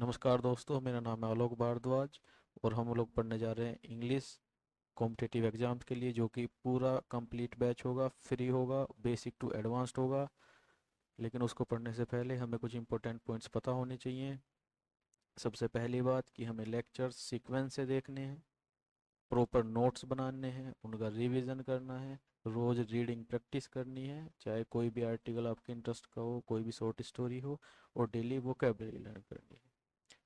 नमस्कार दोस्तों, मेरा नाम है आलोक भारद्वाज और हम लोग पढ़ने जा रहे हैं इंग्लिश कॉम्पिटिटिव एग्जाम्स के लिए, जो कि पूरा कंप्लीट बैच होगा, फ्री होगा, बेसिक टू एडवांस्ड होगा। लेकिन उसको पढ़ने से पहले हमें कुछ इंपॉर्टेंट पॉइंट्स पता होने चाहिए। सबसे पहली बात कि हमें लेक्चर्स सीक्वेंस से देखने हैं, प्रॉपर नोट्स बनाने हैं, उनका रिवीजन करना है, रोज़ रीडिंग प्रैक्टिस करनी है, चाहे कोई भी आर्टिकल आपके इंटरेस्ट का हो, कोई भी शॉर्ट स्टोरी हो, और डेली वोकेबलरी लर्न करनी है।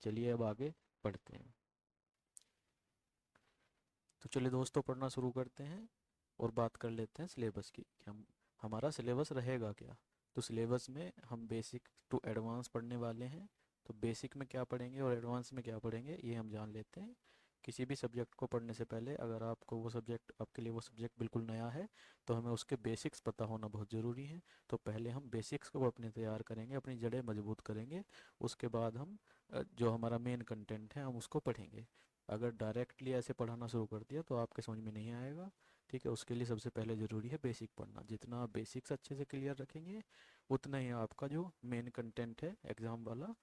चलिए अब आगे पढ़ते हैं। तो चलिए दोस्तों, पढ़ना शुरू करते हैं और बात कर लेते हैं सिलेबस की कि हम हमारा सिलेबस रहेगा क्या। तो सिलेबस में हम बेसिक टू एडवांस पढ़ने वाले हैं। तो बेसिक में क्या पढ़ेंगे और एडवांस में क्या पढ़ेंगे ये हम जान लेते हैं। किसी भी सब्जेक्ट को पढ़ने से पहले अगर आपको वो सब्जेक्ट आपके लिए वो सब्जेक्ट बिल्कुल नया है तो हमें उसके बेसिक्स पता होना बहुत ज़रूरी है। तो पहले हम बेसिक्स को अपने तैयार करेंगे, अपनी जड़ें मजबूत करेंगे। उसके बाद हम जो हमारा मेन कंटेंट है हम उसको पढ़ेंगे। अगर डायरेक्टली ऐसे पढ़ाना शुरू कर दिया तो आपके समझ में नहीं आएगा। ठीक है, उसके लिए सबसे पहले ज़रूरी है बेसिक पढ़ना। जितना आप बेसिक्स अच्छे से क्लियर रखेंगे उतना ही आपका जो मेन कंटेंट है एग्ज़ाम वाला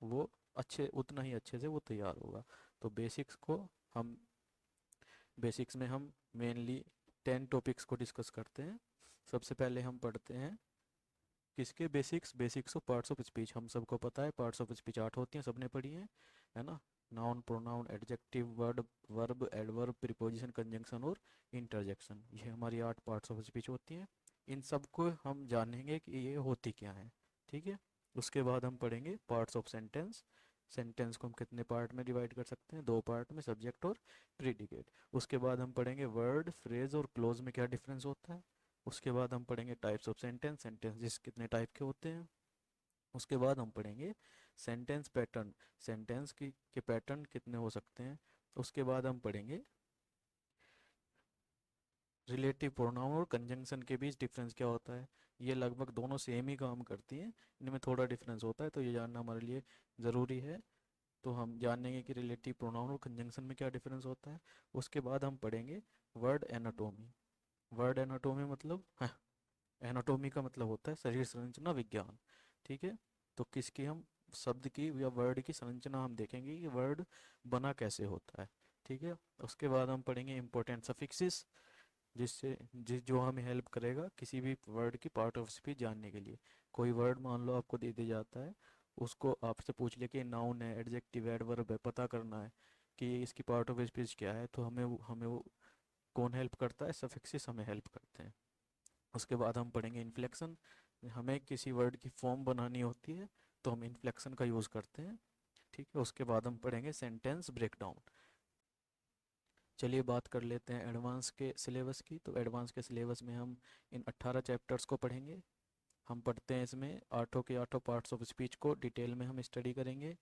वो उतना ही अच्छे से वो तैयार होगा। तो बेसिक्स में हम मेनली 10 टॉपिक्स को डिस्कस करते हैं। सबसे पहले हम पढ़ते हैं किसके basics of parts of speech. हम सबको पता है पार्ट्स ऑफ स्पीच 8 होती हैं, सबने पढ़ी हैं, है ना। Noun, pronoun, adjective, word, verb, adverb, preposition, conjunction और इंटरजेक्शन, ये हमारी 8 पार्ट्स ऑफ स्पीच होती हैं। इन सबको हम जानेंगे कि ये होती क्या है। ठीक है। उसके बाद हम पढ़ेंगे पार्ट्स ऑफ सेंटेंस। सेंटेंस को हम कितने पार्ट में डिवाइड कर सकते हैं? 2 पार्ट में, सब्जेक्ट और प्रीडिकेट। उसके बाद हम पढ़ेंगे वर्ड, फ्रेज और क्लोज में क्या डिफरेंस होता है। उसके बाद हम पढ़ेंगे टाइप्स ऑफ सेंटेंस, सेंटेंसेस कितने टाइप के होते हैं। उसके बाद हम पढ़ेंगे सेंटेंस पैटर्न, सेंटेंस की के पैटर्न कितने हो सकते हैं। उसके बाद हम पढ़ेंगे रिलेटिव प्रोनाउन और कंजंक्शन के बीच डिफरेंस क्या होता है। ये लगभग दोनों सेम ही काम करती हैं, इनमें थोड़ा डिफरेंस होता है, तो ये जानना हमारे लिए ज़रूरी है। तो हम जानेंगे कि रिलेटिव प्रोनाउन और कंजंक्शन में क्या डिफरेंस होता है। उसके बाद हम पढ़ेंगे वर्ड एनाटोमी। वर्ड एनाटोमी मतलब एनाटोमी का मतलब होता है शरीर संरचना विज्ञान। ठीक है। तो किसकी हम शब्द की या वर्ड की संरचना हम देखेंगे कि वर्ड बना कैसे होता है। ठीक है। उसके बाद हम पढ़ेंगे इंपॉर्टेंट सफिक्सेस, जिस जो हमें हेल्प करेगा किसी भी वर्ड की पार्ट ऑफ स्पीच जानने के लिए। कोई वर्ड मान लो आपको दे दिया जाता है, उसको आपसे पूछ लिया कि नाउन है, एडजेक्टिव है, एडवर्ब है, पता करना है कि इसकी पार्ट ऑफ स्पीच क्या है, तो हमें वो कौन हेल्प करता है? सफिक्सेस हमें हेल्प करते हैं। उसके बाद हम पढ़ेंगे इन्फ्लेक्शन। हमें किसी वर्ड की फॉर्म बनानी होती है तो हम इन्फ्लेक्शन का यूज़ करते हैं। ठीक है। उसके बाद हम पढ़ेंगे सेंटेंस ब्रेकडाउन। चलिए बात कर लेते हैं एडवांस के सिलेबस की। तो एडवांस के सिलेबस में हम इन 18 चैप्टर्स को पढ़ेंगे। हम पढ़ते हैं इसमें आठों के आठों पार्ट्स ऑफ स्पीच को डिटेल में हम स्टडी करेंगे।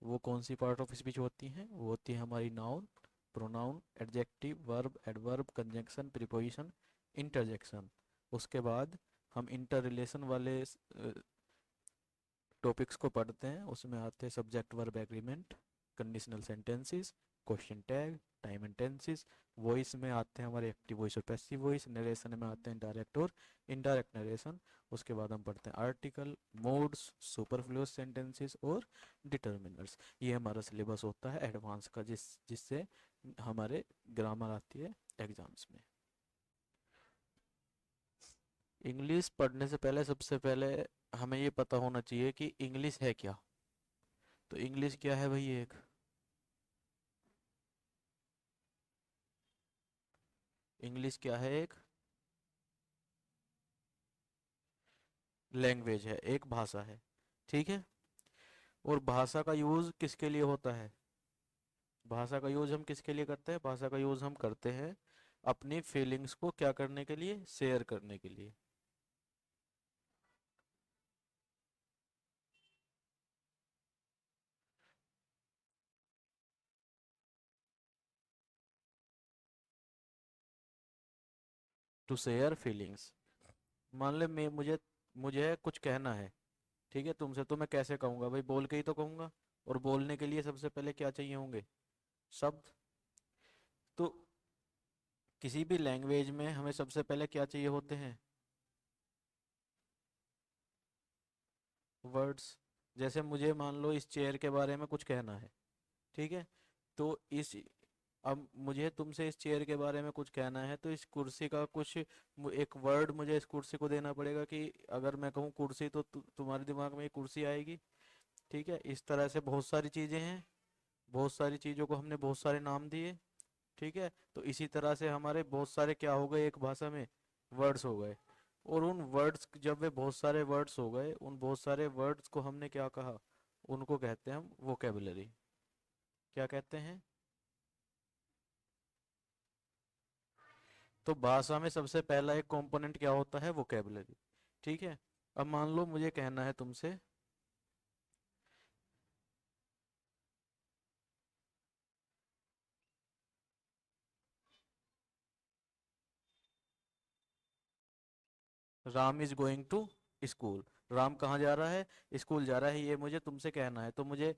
वो कौन सी पार्ट ऑफ स्पीच होती हैं? वो होती है हमारी noun, pronoun, adjective, verb, adverb, conjunction, preposition, interjection. उसके बाद हम इंटर रिलेशन वाले टॉपिक्स को पढ़ते हैं। उसमें आते हैं subject verb agreement, conditional sentences, question tag, time and tenses. Voice में आते हैं हमारे एक्टिव वॉइस और पैसिव वॉइस। नरेशन में आते हैं डायरेक्ट और इनडायरेक्ट नरेशन। उसके बाद हम पढ़ते हैं आर्टिकल, मोड्स, सुपरफ्लुअस सेंटेंसेस और डिटर्मिनर्स। ये हमारा सिलेबस होता है एडवांस का, जिससे हमारे ग्रामर आती है एग्जाम्स में। इंग्लिश पढ़ने से पहले सबसे पहले हमें ये पता होना चाहिए कि इंग्लिश है क्या। तो इंग्लिश क्या है भाई? एक इंग्लिश क्या है? एक लैंग्वेज है, एक भाषा है। ठीक है। और भाषा का यूज़ किसके लिए होता है? भाषा का यूज़ हम किसके लिए करते हैं? भाषा का यूज़ हम करते हैं अपनी फीलिंग्स को क्या करने के लिए? शेयर करने के लिए। To share feelings. मान ले मैं मुझे मुझे कुछ कहना है, ठीक है, तुमसे, तो मैं कैसे कहूँगा भाई? बोल के ही तो कहूँगा। और बोलने के लिए सबसे पहले क्या चाहिए होंगे? शब्द। तो किसी भी लैंग्वेज में हमें सबसे पहले क्या चाहिए होते हैं? वर्ड्स। जैसे मुझे मान लो इस चेयर के बारे में कुछ कहना है, ठीक है? तो इस अब मुझे तुमसे इस चेयर के बारे में कुछ कहना है, तो इस कुर्सी का कुछ एक वर्ड मुझे इस कुर्सी को देना पड़ेगा कि अगर मैं कहूँ कुर्सी तो तुम्हारे दिमाग में ये कुर्सी आएगी, ठीक है? इस तरह से बहुत सारी चीज़ें हैं, बहुत सारी चीज़ों को हमने बहुत सारे नाम दिए, ठीक है? तो इसी तरह से हमारे बहुत सारे क्या हो गए एक भाषा में, वर्ड्स हो गए। और उन वर्ड्स, जब वे बहुत सारे वर्ड्स हो गए, उन बहुत सारे वर्ड्स को हमने क्या कहा, उनको कहते हैं हम वोकेबलरी। क्या कहते हैं? तो भाषा में सबसे पहला एक कंपोनेंट क्या होता है, वोकेबलरी, ठीक है? अब मान लो मुझे कहना है तुमसे, Ram is going to school. Ram कहाँ जा रहा है? स्कूल जा रहा है, ये मुझे तुमसे कहना है। तो मुझे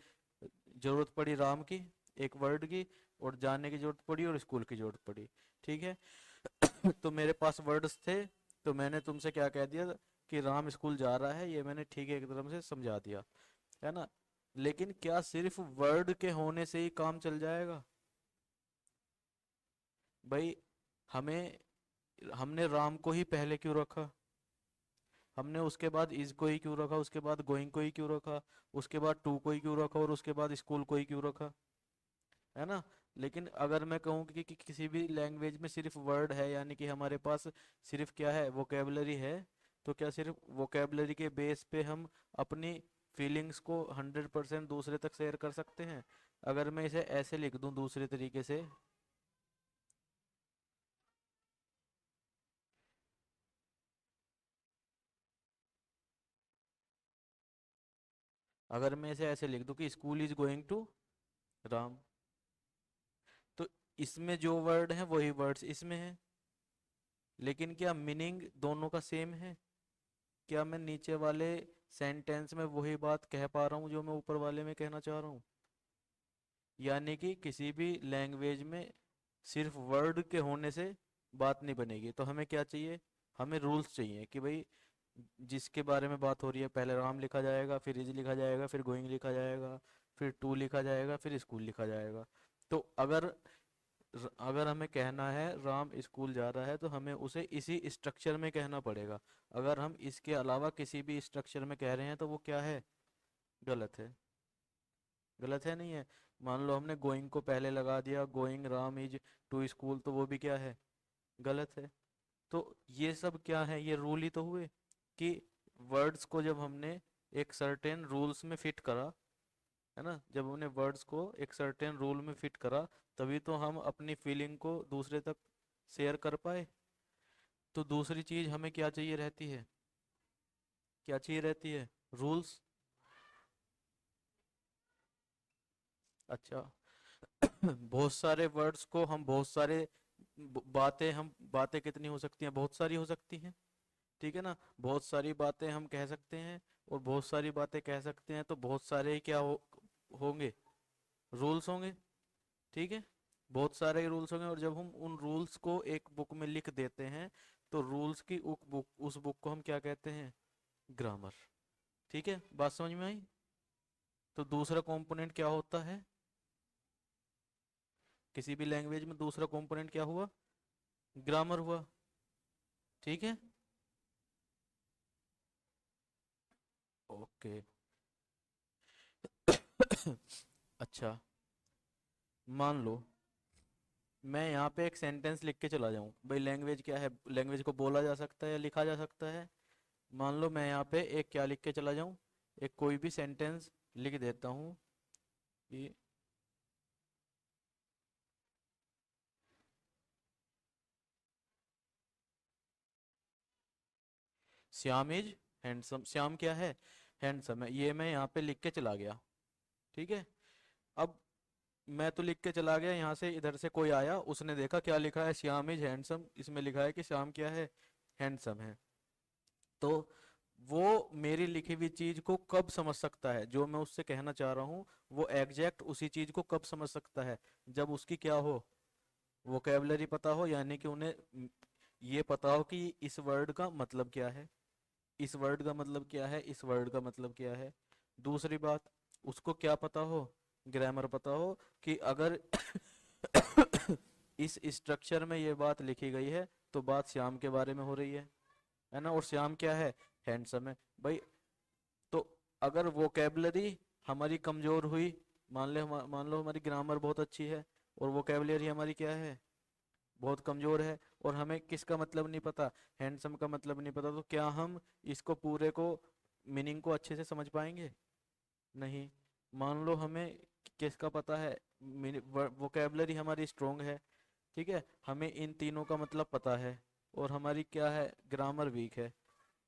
जरूरत पड़ी राम की, एक वर्ड की, और जाने की जरूरत पड़ी, और स्कूल की जरूरत पड़ी, ठीक है? तो मेरे पास वर्ड्स थे, तो मैंने तुमसे क्या कह दिया कि राम स्कूल जा रहा है, ये मैंने ठीक है एक तरह से समझा दिया, है ना? लेकिन क्या सिर्फ वर्ड के होने से ही काम चल जाएगा? भाई, हमें हमने राम को ही पहले क्यों रखा? हमने उसके बाद इज को ही क्यों रखा? उसके बाद गोइंग को ही क्यों रखा? उसके बाद टू को ही क्यों रखा? और उसके बाद स्कूल को ही क्यों रखा? है ना? लेकिन अगर मैं कहूँ कि किसी भी लैंग्वेज में सिर्फ वर्ड है, यानी कि हमारे पास सिर्फ क्या है, वोकेबलरी है, तो क्या सिर्फ वोकेबलरी के बेस पे हम अपनी फीलिंग्स को 100% दूसरे तक शेयर कर सकते हैं? अगर मैं इसे ऐसे लिख दूं दूसरे तरीके से, अगर मैं इसे ऐसे लिख दूं कि school is going to Ram, तो इसमें जो वर्ड है वही वर्ड्स इसमें है, लेकिन क्या मीनिंग दोनों का सेम है? क्या मैं नीचे वाले सेंटेंस में वही बात कह पा रहा हूँ जो मैं ऊपर वाले में कहना चाह रहा हूँ? यानी कि किसी भी लैंग्वेज में सिर्फ वर्ड के होने से बात नहीं बनेगी। तो हमें क्या चाहिए? हमें रूल्स चाहिए कि भाई जिसके बारे में बात हो रही है, पहले राम लिखा जाएगा, फिर इज लिखा जाएगा, फिर गोइंग लिखा जाएगा, फिर टू लिखा जाएगा, फिर स्कूल लिखा जाएगा। तो अगर हमें कहना है राम स्कूल जा रहा है, तो हमें उसे इसी स्ट्रक्चर में कहना पड़ेगा। अगर हम इसके अलावा किसी भी स्ट्रक्चर में कह रहे हैं तो वो क्या है? गलत है। गलत है, नहीं है? मान लो हमने गोइंग को पहले लगा दिया, going Ram is to school, तो वो भी क्या है? गलत है। तो ये सब क्या है? ये रूल ही तो हुए कि वर्ड्स को जब हमने एक सर्टेन रूल्स में फिट करा, है ना, जब हमने वर्ड्स को एक सर्टेन रूल में फिट करा, तभी तो हम अपनी फीलिंग को दूसरे तक शेयर कर पाए। तो दूसरी चीज हमें क्या चाहिए रहती है? क्या चाहिए रहती है? रूल्स। अच्छा। बहुत सारे वर्ड्स को हम बहुत सारे बातें, हम बातें कितनी हो सकती हैं? बहुत सारी हो सकती हैं, ठीक है ना? बहुत सारी बातें हम कह सकते हैं, और बहुत सारी बातें कह सकते हैं तो बहुत सारे ही क्या होंगे? रूल्स होंगे, ठीक है? बहुत सारे रूल्स होंगे, और जब हम उन रूल्स को एक बुक में लिख देते हैं, तो रूल्स की उस बुक को हम क्या कहते हैं? ग्रामर। ठीक है, बात समझ में आई? तो दूसरा कंपोनेंट क्या होता है किसी भी लैंग्वेज में? दूसरा कंपोनेंट क्या हुआ? ग्रामर हुआ, ठीक है? ओके। अच्छा, मान लो मैं यहाँ पे एक सेंटेंस लिख के चला जाऊँ। भाई लैंग्वेज क्या है? लैंग्वेज को बोला जा सकता है या लिखा जा सकता है। मान लो मैं यहाँ पे एक क्या लिख के चला जाऊँ, एक कोई भी सेंटेंस लिख देता हूँ कि श्याम इज हैंडसम। श्याम क्या है? हैंडसम है। ये मैं यहाँ पे लिख के चला गया, ठीक है? अब मैं तो लिख के चला गया, यहाँ से इधर से कोई आया, उसने देखा क्या लिखा है, श्याम इज हैंडसम, इसमें लिखा है कि श्याम क्या है? हैंडसम है। तो वो मेरी लिखी हुई चीज को कब समझ सकता है? जो मैं उससे कहना चाह रहा हूँ, वो एग्जैक्ट उसी चीज को कब समझ सकता है? जब उसकी क्या हो? वोकेबलरी पता हो, यानी कि उन्हें ये पता हो कि इस वर्ड का मतलब क्या है, इस वर्ड का मतलब क्या है, इस वर्ड का मतलब क्या है। दूसरी बात, उसको क्या पता हो, ग्रामर पता हो कि अगर इस स्ट्रक्चर में ये बात लिखी गई है तो बात श्याम के बारे में हो रही है ना, और श्याम क्या है, हैंडसम है भाई। तो अगर वोकेबलरी हमारी कमजोर हुई, मान लो हमारी ग्रामर बहुत अच्छी है और वोकेबलरी हमारी क्या है, बहुत कमजोर है, और हमें किसका मतलब नहीं पता, हैंडसम का मतलब नहीं पता, तो क्या हम इसको पूरे को, मीनिंग को अच्छे से समझ पाएंगे? नहीं। मान लो हमें किसका पता है, वोकेबलरी हमारी स्ट्रोंग है, ठीक है, हमें इन तीनों का मतलब पता है, और हमारी क्या है, ग्रामर वीक है,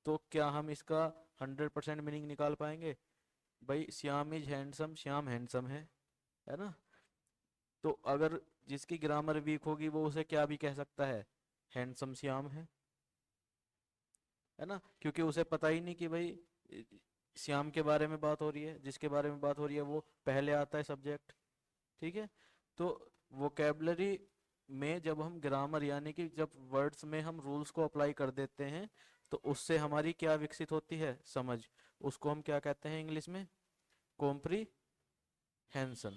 तो क्या हम इसका 100% मीनिंग निकाल पाएंगे? भाई Shyam is handsome, Shyam handsome है ना। तो अगर जिसकी ग्रामर वीक होगी वो उसे क्या भी कह सकता है, हैंडसम श्याम है ना, क्योंकि उसे पता ही नहीं कि भाई अ, श्याम के बारे में बात हो रही है, जिसके बारे में बात हो रही है वो पहले आता है सब्जेक्ट, ठीक है। तो वोकेबलरी में जब हम ग्रामर यानी कि जब वर्ड्स में हम रूल्स को अप्लाई कर देते हैं तो उससे हमारी क्या विकसित होती है, समझ। उसको हम क्या कहते हैं इंग्लिश में, कॉम्प्रीहेंशन।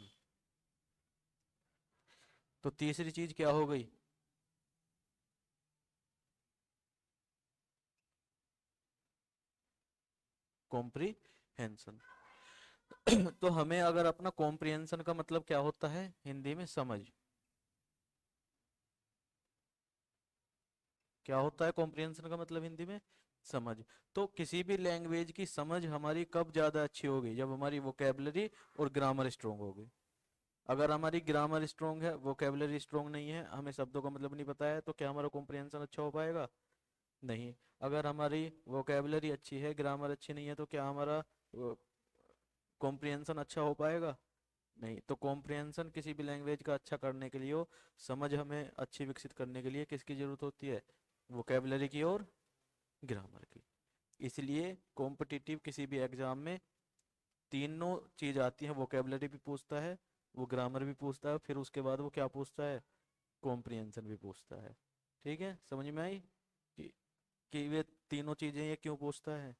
तो तीसरी चीज क्या हो गई, कॉम्प्रीहेंशन। तो हमें अगर अपना कॉम्प्रिहेंशन का मतलब क्या होता है हिंदी में, समझ, क्या होता है कॉम्प्रिहेंशन का मतलब हिंदी में, समझ। तो किसी भी लैंग्वेज की समझ हमारी कब ज़्यादा अच्छी होगी, जब हमारी वोकेबलरी और ग्रामर स्ट्रोंग होगी। अगर हमारी ग्रामर स्ट्रोंग है, वोकेबलरी स्ट्रोंग नहीं है, हमें शब्दों का मतलब नहीं पता है, तो क्या हमारा कॉम्प्रिहेंशन अच्छा हो पाएगा? नहीं। अगर हमारी वोकेबलरी अच्छी है, ग्रामर अच्छी नहीं है, तो क्या हमारा कॉम्प्रिहेंशन अच्छा हो पाएगा? नहीं। तो कॉम्प्रिहेंशन किसी भी लैंग्वेज का अच्छा करने के लिए हो, समझ हमें अच्छी विकसित करने के लिए किसकी जरूरत होती है, वोकेबलरी की और ग्रामर की। इसलिए कॉम्पिटिटिव किसी भी एग्जाम में तीनों चीज आती है, वोकेबलरी भी पूछता है, वो ग्रामर भी पूछता है, फिर उसके बाद वो क्या पूछता है, कॉम्प्रिहेंशन भी पूछता है। ठीक है, समझ में आई कि, कि वे तीनों चीजें ये क्यों पूछता है।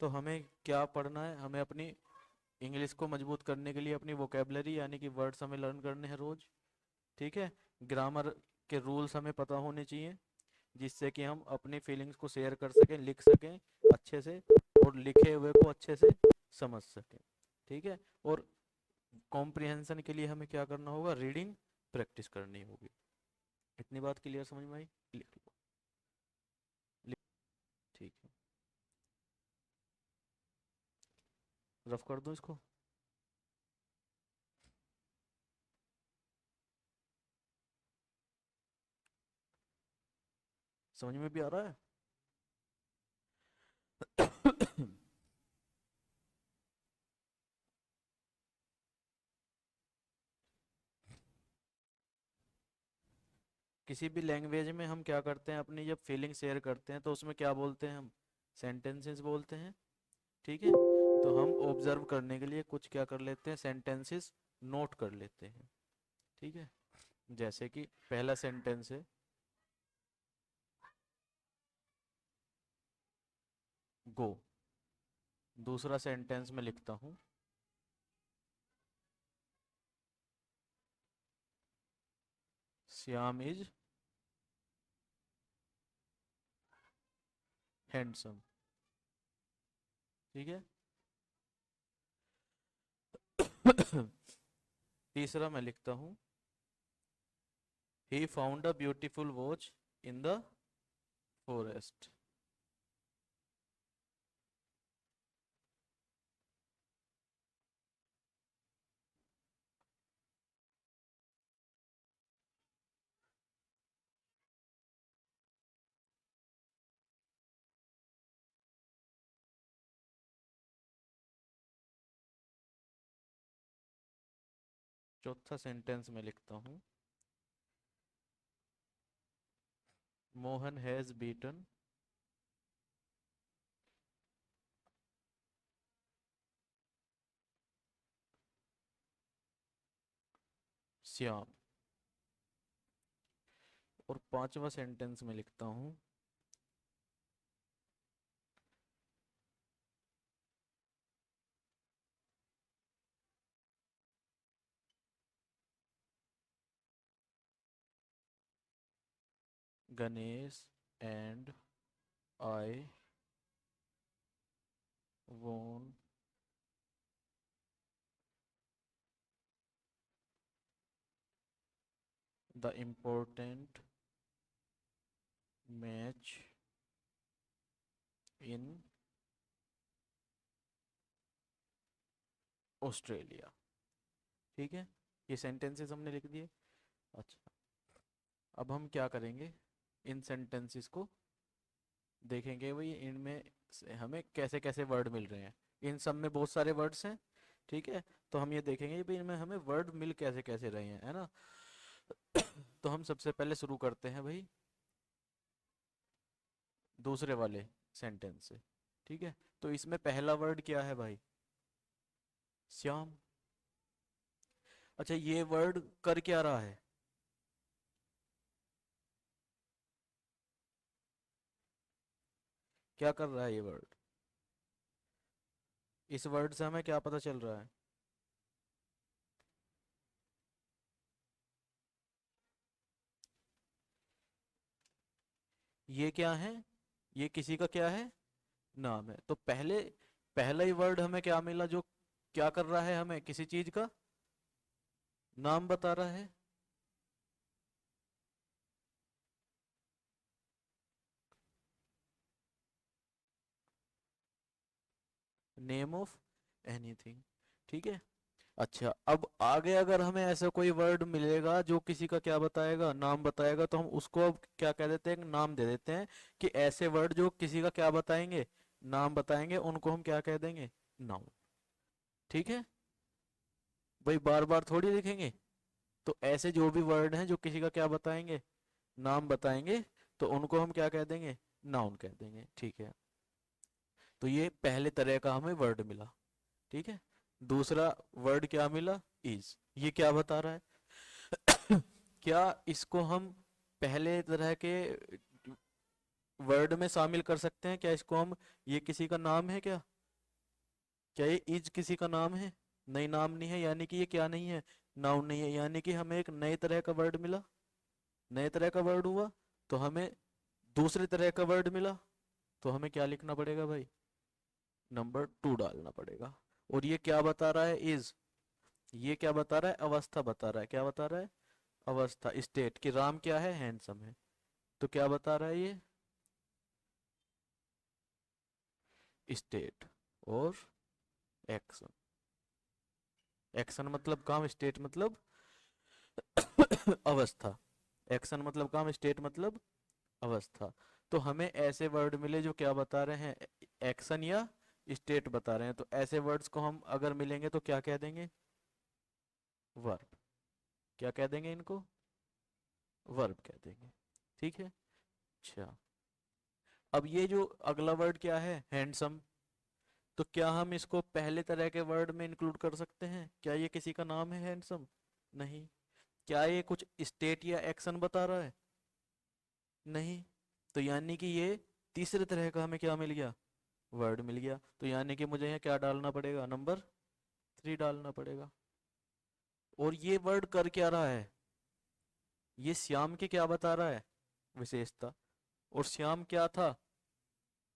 तो हमें क्या पढ़ना है, हमें अपनी इंग्लिश को मजबूत करने के लिए अपनी वोकेबलरी यानी कि वर्ड्स हमें लर्न करने हैं रोज, ठीक है। ग्रामर के रूल्स हमें पता होने चाहिए, जिससे कि हम अपनी फीलिंग्स को शेयर कर सकें, लिख सकें अच्छे से, और लिखे हुए को अच्छे से समझ सकें, ठीक है। और कॉम्प्रिहेंशन के लिए हमें क्या करना होगा, रीडिंग प्रैक्टिस करनी होगी। इतनी बात क्लियर समझ में आई? लिख लो, लिख, ठीक है, रफ कर दो इसको। समझ में भी आ रहा है? किसी भी लैंग्वेज में हम क्या करते हैं, अपनी जब फीलिंग शेयर करते हैं तो उसमें क्या बोलते हैं हम, सेंटेंसेस बोलते हैं, ठीक है। तो हम ऑब्जर्व करने के लिए कुछ क्या कर लेते हैं, सेंटेंसेस नोट कर लेते हैं, ठीक है। जैसे कि पहला सेंटेंस है गो, दूसरा सेंटेंस में लिखता हूँ श्याम इज हैंडसम, ठीक है। तीसरा मैं लिखता हूँ he found a beautiful watch in the forest. चौथा सेंटेंस में लिखता हूँ मोहन हैज बीटन श्याम। और पांचवा सेंटेंस में लिखता हूँ Ganesh and I won the important match in Australia. ठीक है, ये सेंटेंसेस हमने लिख दिए। अच्छा, अब हम क्या करेंगे, इन सेंटेंसेस को देखेंगे भाई, इनमें से हमें कैसे कैसे वर्ड मिल रहे हैं। इन सब में बहुत सारे वर्ड्स हैं, ठीक है। तो हम ये देखेंगे भाई इनमें हमें वर्ड मिल कैसे कैसे रहे हैं, है ना। तो हम सबसे पहले शुरू करते हैं भाई दूसरे वाले सेंटेंस से। ठीक है, तो इसमें पहला वर्ड क्या है भाई, श्याम। अच्छा, ये वर्ड कर क्या रहा है, क्या कर रहा है ये वर्ड, इस वर्ड से हमें क्या पता चल रहा है। ये क्या है, ये किसी का क्या है, नाम है। तो पहले पहला ही वर्ड हमें क्या मिला जो क्या कर रहा है, हमें किसी चीज का नाम बता रहा है। नेम ऑफ एनीथिंग, ठीक है। अच्छा, अब आगे अगर हमें ऐसा कोई वर्ड मिलेगा जो किसी का क्या बताएगा, नाम बताएगा, तो हम उसको अब क्या कह देते हैं, एक नाम दे देते हैं कि ऐसे वर्ड जो किसी का क्या बताएंगे, नाम बताएंगे, उनको हम क्या कह देंगे, नाउन। ठीक है भाई, बार बार थोड़ी लिखेंगे। तो ऐसे जो भी वर्ड हैं जो किसी का क्या बताएंगे, नाम बताएंगे, तो उनको हम क्या कह देंगे, नाउन कह देंगे। ठीक है, तो ये पहले तरह का हमें वर्ड मिला। ठीक है, दूसरा वर्ड क्या मिला, इज। ये क्या बता रहा है, क्या इसको हम पहले तरह के वर्ड में शामिल कर सकते हैं, क्या इसको हम, ये किसी का नाम है क्या ये इज किसी का नाम है, नहीं नाम नहीं है, यानी कि ये क्या नहीं है, नाउन नहीं है, यानी कि हमें एक नए तरह का वर्ड मिला, नए तरह का वर्ड हुआ। तो हमें दूसरे तरह का वर्ड मिला, तो हमें क्या लिखना पड़ेगा भाई, नंबर 2 डालना पड़ेगा। और ये क्या बता रहा है, इज, ये क्या बता रहा है, अवस्था बता रहा है, क्या बता रहा है, अवस्था, स्टेट। कि राम क्या है, हैंडसम है। तो क्या बता रहा है ये, स्टेट और एक्शन। एक्शन मतलब काम, स्टेट मतलब अवस्था। एक्शन मतलब काम, स्टेट मतलब अवस्था। तो हमें ऐसे वर्ड मिले जो क्या बता रहे हैं, एक्शन या स्टेट बता रहे हैं। तो ऐसे वर्ड्स को हम अगर मिलेंगे तो क्या कह देंगे, वर्ब। क्या कह देंगे इनको, वर्ब कह देंगे। ठीक है। अच्छा, अब ये जो अगला वर्ड क्या है, हैंडसम, तो क्या हम इसको पहले तरह के वर्ड में इंक्लूड कर सकते हैं, क्या ये किसी का नाम है हैंडसम, नहीं। क्या ये कुछ स्टेट या एक्शन बता रहा है, नहीं। तो यानी कि ये तीसरे तरह का हमें क्या मिल गया, वर्ड मिल गया। तो यानी कि मुझे यहाँ क्या डालना पड़ेगा, नंबर 3 डालना पड़ेगा। और ये वर्ड कर क्या रहा है, ये श्याम के क्या बता रहा है, विशेषता। और श्याम क्या था,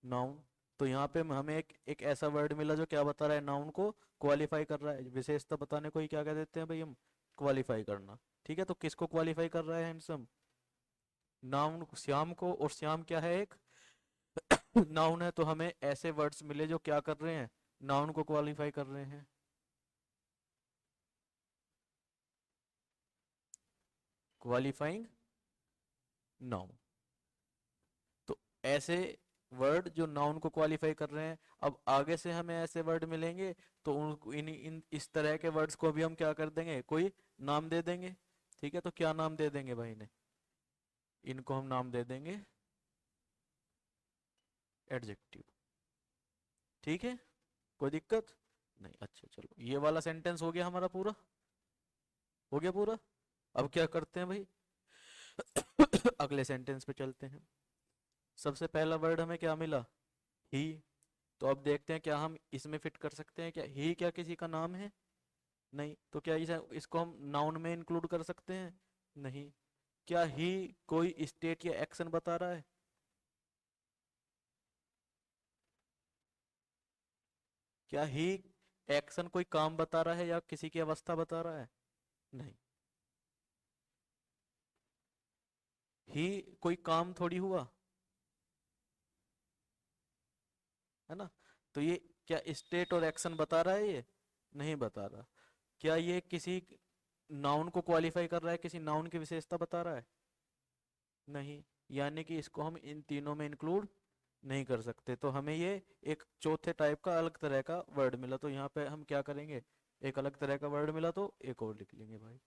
नाउन। तो यहाँ पे हमें एक ऐसा वर्ड मिला जो क्या बता रहा है, नाउन को क्वालिफाई कर रहा है। विशेषता बताने को ही क्या कह देते हैं भाई हम, क्वालिफाई करना। ठीक है, तो किसको क्वालिफाई कर रहा है हैंडसम, नाउन, श्याम को। और श्याम क्या है, एक नाउन है। तो हमें ऐसे वर्ड्स मिले जो क्या कर रहे हैं, नाउन को क्वालिफाई कर रहे हैं, क्वालिफाइंग नाउन। तो ऐसे वर्ड जो नाउन को क्वालिफाई कर रहे हैं। अब आगे से हमें ऐसे वर्ड मिलेंगे, तो उन इन, इन इस तरह के वर्ड्स को भी हम क्या कर देंगे, कोई नाम दे देंगे। ठीक है, तो क्या नाम दे देंगे भाई ने, इनको हम नाम दे देंगे एडजेक्टिव। ठीक है, कोई दिक्कत नहीं। अच्छा चलो, ये वाला सेंटेंस हो गया हमारा पूरा, हो गया पूरा। अब क्या करते हैं भाई, अगले सेंटेंस पे चलते हैं। सबसे पहला वर्ड हमें क्या मिला, ही। तो अब देखते हैं क्या हम इसमें फिट कर सकते हैं, क्या ही क्या किसी का नाम है, नहीं। तो क्या इसको हम नाउन में इंक्लूड कर सकते हैं, नहीं। क्या ही कोई स्टेट या एक्शन बता रहा है? क्या ही एक्शन कोई काम बता रहा है या किसी की अवस्था बता रहा है? नहीं। ही कोई काम थोड़ी हुआ, है ना? तो ये क्या स्टेट और एक्शन बता रहा है ये? नहीं बता रहा। क्या ये किसी नाउन को क्वालिफाई कर रहा है, किसी नाउन की विशेषता बता रहा है? नहीं। यानी कि इसको हम इन तीनों में इंक्लूड नहीं कर सकते, तो हमें ये एक चौथे टाइप का अलग तरह का वर्ड मिला। तो यहाँ पे हम क्या करेंगे, एक अलग तरह का वर्ड मिला तो एक और लिख लेंगे भाई।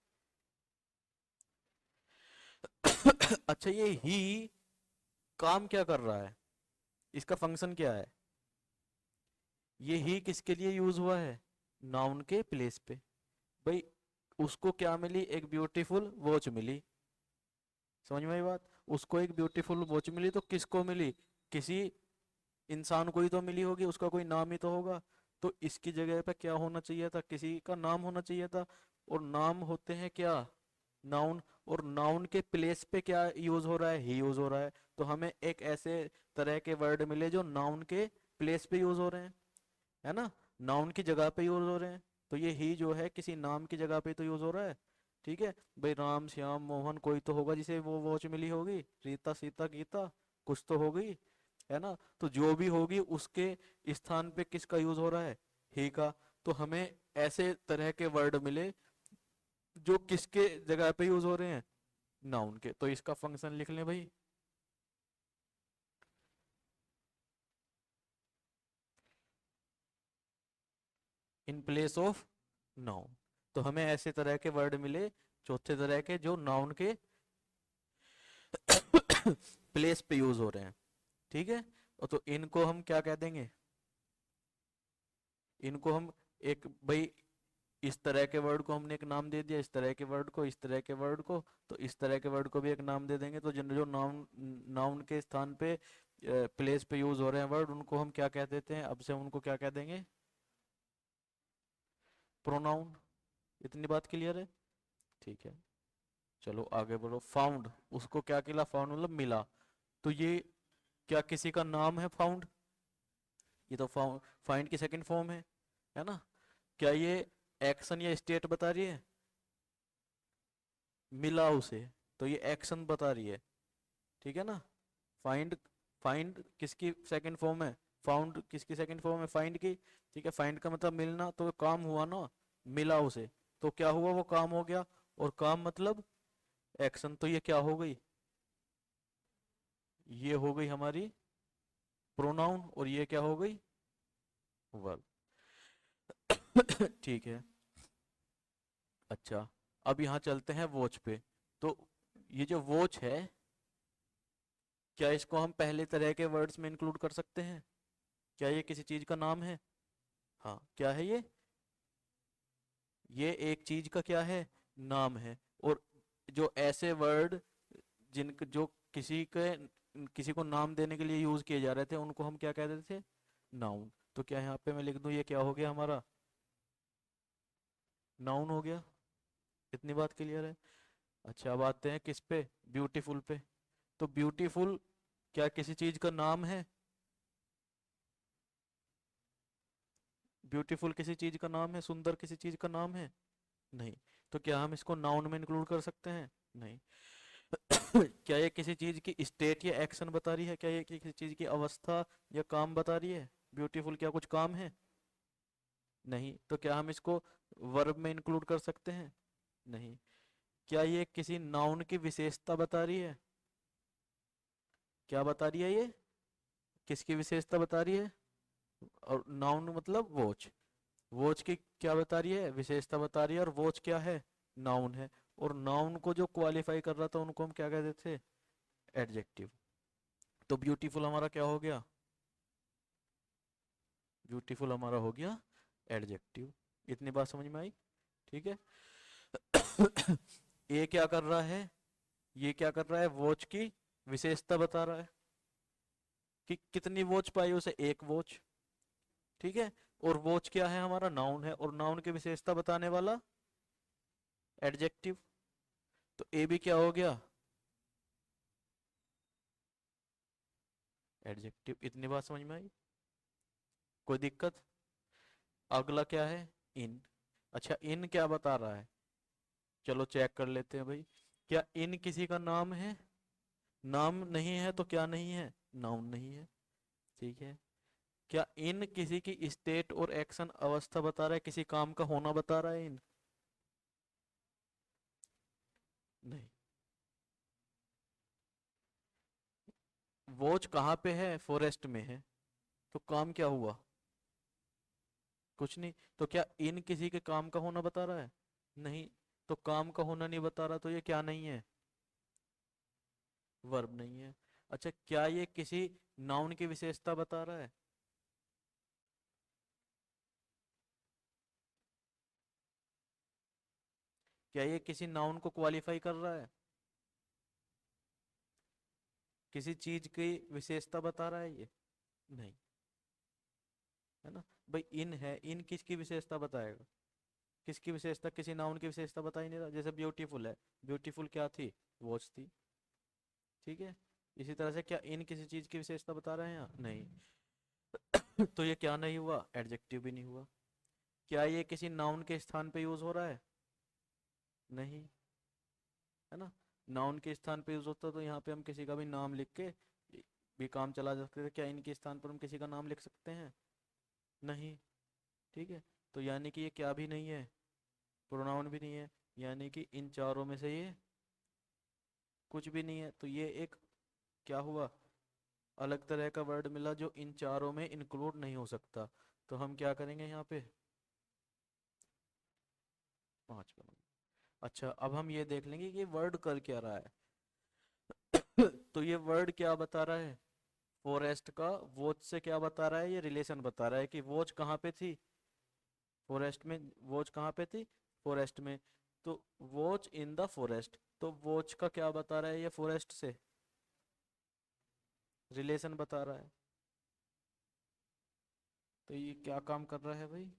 अच्छा, ये ही काम क्या कर रहा है, इसका फंक्शन क्या है? ये ही किसके लिए यूज हुआ है? नाउन के प्लेस पे। भाई उसको क्या मिली, एक ब्यूटीफुल वॉच मिली। समझ में आई बात? उसको एक ब्यूटीफुल वॉच मिली तो किसको मिली? किसी इंसान को ही तो मिली होगी, उसका कोई नाम ही तो होगा। तो इसकी जगह पे क्या होना चाहिए था, किसी का नाम होना चाहिए था। और नाम होते हैं क्या, नाउन। और नाउन के प्लेस पे क्या यूज हो रहा है, ही यूज हो रहा है। तो हमें एक ऐसे तरह के वर्ड मिले जो नाउन के प्लेस पे यूज हो रहे हैं, है ना? नाउन की जगह पे यूज हो रहे हैं। तो ये ही जो है किसी नाम की जगह पे तो यूज हो रहा है। ठीक है भाई, राम श्याम मोहन कोई तो होगा जिसे वो वॉच मिली होगी, रीता सीता गीता कुछ तो होगी, है ना? तो जो भी होगी उसके स्थान पे किसका यूज हो रहा है, ही का। तो हमें ऐसे तरह के वर्ड मिले जो किसके जगह पे यूज हो रहे हैं, नाउन के। तो इसका फंक्शन लिख लें भाई, इन प्लेस ऑफ नाउन। तो हमें ऐसे तरह के वर्ड मिले चौथे तरह के जो नाउन के प्लेस पे यूज हो रहे हैं। ठीक है, और तो इनको हम क्या कह देंगे, इनको हम एक भाई इस तरह के वर्ड को हमने एक नाम दे दिया, इस तरह के वर्ड को, इस तरह के वर्ड को, तो इस तरह के वर्ड को भी एक नाम दे देंगे। तो जिन जो नाउन नाउन के स्थान पे प्लेस पे यूज हो रहे हैं वर्ड, उनको हम क्या कह देते हैं, अब से हम उनको क्या कह देंगे, प्रोनाउन। इतनी बात क्लियर है? ठीक है, चलो आगे बढ़ो। फाउंड, उसको क्या किया, फाउंड मतलब मिला। तो ये क्या किसी का नाम है फाउंड? ये तो फाइंड की सेकंड फॉर्म है ना? क्या ये एक्शन या स्टेट बता रही है? मिला उसे, तो ये एक्शन बता रही है। ठीक है ना? फाइंड, फाइंड किसकी सेकंड फॉर्म है, फाउंड किसकी सेकंड फॉर्म है, फाइंड की। ठीक है, फाइंड का मतलब मिलना, तो काम हुआ ना, मिला उसे, तो क्या हुआ, वो काम हो गया। और काम मतलब एक्शन, तो ये क्या हो गई, ये हो गई हमारी प्रोनाउन, और ये क्या हो गई, वर्ब। ठीक है। अच्छा, अब यहाँ चलते हैं वॉच पे। तो ये जो वॉच है, क्या इसको हम पहले तरह के वर्ड्स में इंक्लूड कर सकते हैं? क्या ये किसी चीज का नाम है? हाँ, क्या है ये एक चीज का क्या है, नाम है। और जो ऐसे वर्ड जिन जो किसी को नाम देने के लिए यूज किए जा रहे थे, उनको हम क्या कहते थे, नाउन। तो क्या यहाँ पे मैं लिख दूं, ये क्या हो गया हमारा, नाउन हो गया। इतनी बात क्लियर है? अच्छा, अब आते हैं किस पे, ब्यूटीफुल पे। तो ब्यूटीफुल क्या किसी चीज का नाम है? ब्यूटीफुल किसी चीज का नाम है, सुंदर किसी चीज का नाम है? नहीं। तो क्या हम इसको नाउन में इंक्लूड कर सकते हैं? नहीं। क्या ये किसी चीज की स्टेट या एक्शन बता रही है, क्या ये किसी चीज की अवस्था या काम बता रही है? ब्यूटीफुल क्या कुछ काम है? नहीं। तो क्या हम इसको वर्ब में इंक्लूड कर सकते हैं? नहीं। क्या ये किसी नाउन की विशेषता बता रही है? क्या बता रही है ये, किसकी विशेषता बता रही है? और नाउन मतलब वॉच, वॉच की क्या बता रही है, विशेषता बता रही है। और वॉच क्या है, नाउन है। और नाउन को जो क्वालिफाई कर रहा था उनको हम क्या कहते थे, एडजेक्टिव। तो ब्यूटीफुल हमारा क्या हो गया, ब्यूटीफुल हमारा हो गया एडजेक्टिव। इतनी बात समझ में आई? ठीक है। ये क्या कर रहा है, ये क्या कर रहा है, वॉच की विशेषता बता रहा है कि कितनी वॉच पाई उसे, एक वॉच। ठीक है। और वॉच क्या है, हमारा नाउन है, और नाउन की विशेषता बताने वाला एडजेक्टिव। तो ए भी क्या हो गया, एडजेक्टिव। इतनी बात समझ में आई? कोई दिक्कत? अगला क्या है? इन। अच्छा, इन क्या बता रहा है? चलो चेक कर लेते हैं भाई। क्या इन किसी का नाम है? नाम नहीं है तो क्या नहीं है? नाउन नहीं है। ठीक है। क्या इन किसी की स्टेट और एक्शन अवस्था बता रहा है, किसी काम का होना बता रहा है इन? नहीं। वॉच कहाँ पे है? फॉरेस्ट में है। तो काम क्या हुआ? कुछ नहीं। तो क्या इन किसी के काम का होना बता रहा है? नहीं। तो काम का होना नहीं बता रहा तो ये क्या नहीं है? वर्ब नहीं है। अच्छा, क्या ये किसी नाउन की विशेषता बता रहा है? क्या ये किसी नाउन को क्वालिफाई कर रहा है? किसी चीज की विशेषता बता रहा है ये? नहीं। है ना? भाई इन है, इन किसकी विशेषता बताएगा? किसकी विशेषता? किसी नाउन की विशेषता बता ही नहीं रहा। जैसे ब्यूटीफुल है, ब्यूटीफुल क्या थी? वॉच थी। ठीक है। इसी तरह से क्या इन किसी चीज की विशेषता बता रहे हैं यहाँ? नहीं। तो ये क्या नहीं हुआ? एडजेक्टिव भी नहीं हुआ। क्या ये किसी नाउन के स्थान पे यूज हो रहा है? नहीं। है ना? नाउन के स्थान पे यूज होता तो यहाँ पे हम किसी का भी नाम लिख के भी काम चला सकते थे। क्या इनके स्थान पर हम किसी का नाम लिख सकते हैं? नहीं। ठीक है। तो यानी कि ये क्या भी नहीं है? प्रोनाउन भी नहीं है। यानी कि इन चारों में से ये कुछ भी नहीं है। तो ये एक क्या हुआ? अलग तरह का वर्ड मिला जो इन चारों में इंक्लूड नहीं हो सकता। तो हम क्या करेंगे यहाँ पे? 5 का। अच्छा, अब हम ये देख लेंगे कि वर्ड कर क्या रहा है। तो ये वर्ड क्या बता रहा है? फॉरेस्ट का वॉच से क्या बता रहा है? ये रिलेशन बता रहा है कि वॉच कहाँ पे थी? फॉरेस्ट में। वॉच कहाँ पे थी? फॉरेस्ट में। तो वॉच इन द फॉरेस्ट, तो वॉच का क्या बता रहा है ये? फॉरेस्ट से रिलेशन बता रहा है। तो ये क्या काम कर रहा है भाई?